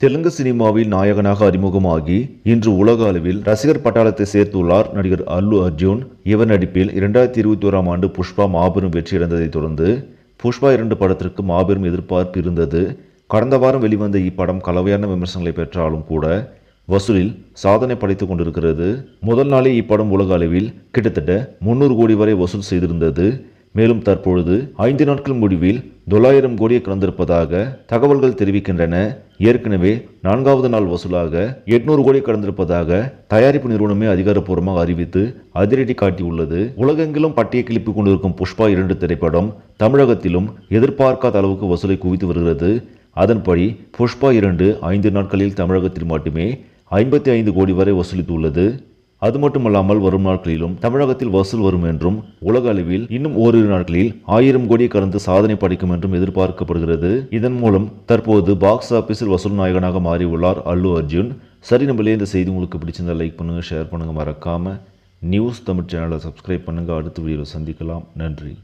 தெலுங்கு சினிமாவில் நாயகனாக அறிமுகமாகி இன்று உலக அளவில் ரசிகர் பட்டாளத்தை சேர்த்துள்ளார் நடிகர் அல்லு அர்ஜுன். இவர் நடிப்பில் 2021ஆம் ஆண்டு புஷ்பா மாபெரும் வெற்றியடைந்ததைத் தொடர்ந்து புஷ்பா 2 படத்திற்கு மாபெரும் எதிர்பார்ப்பு இருந்தது. கடந்த வாரம் வெளிவந்த இப்படம் கலவையான விமர்சனங்களை பெற்றாலும் கூட வசூலில் சாதனை படைத்துக் கொண்டிருக்கிறது. முதல் நாளே இப்படம் உலக அளவில் கிட்டத்தட்ட 300 கோடி வரை வசூல் செய்திருந்தது. மேலும் தற்பொழுது 5 நாட்கள் முடிவில் 900 கோடியை கடந்திருப்பதாக தகவல்கள் தெரிவிக்கின்றன. ஏற்கனவே 4வது நாள் வசூலாக 800 கோடி கடந்திருப்பதாக தயாரிப்பு நிறுவனமே அதிகாரப்பூர்வமாக அறிவித்து அதிரடி காட்டியுள்ளது. உலகெங்கிலும் பட்டியை கிளப்பிக் கொண்டிருக்கும் புஷ்பா 2 திரைப்படம் தமிழகத்திலும் எதிர்பார்க்காத அளவுக்கு வசூலை குவித்து வருகிறது. அதன்படி புஷ்பா 2 5 நாட்களில் தமிழகத்தில் மட்டுமே 55 கோடி வரை வசூலித்துள்ளது. அது மட்டுமல்லாமல் வரும் நாட்களிலும் தமிழகத்தில் வசூல் வரும் என்றும் உலக அளவில் இன்னும் ஓரிரு நாட்களில் 1000 கோடியை கடந்து சாதனை படைக்கும் என்றும் எதிர்பார்க்கப்படுகிறது. இதன் மூலம் தற்போது பாக்ஸ் ஆபீஸில் வசூல் நாயகனாக மாறியுள்ளார் அல்லு அர்ஜுன். சரி, நம்மளே இந்த செய்தி உங்களுக்கு பிடிச்சிருந்தா லைக் பண்ணுங்க, ஷேர் பண்ணுங்க, மறக்காம நியூஸ் தமிழ் சேனலை சப்ஸ்கிரைப் பண்ணுங்க. அடுத்த வீடியோவில் சந்திக்கலாம். நன்றி.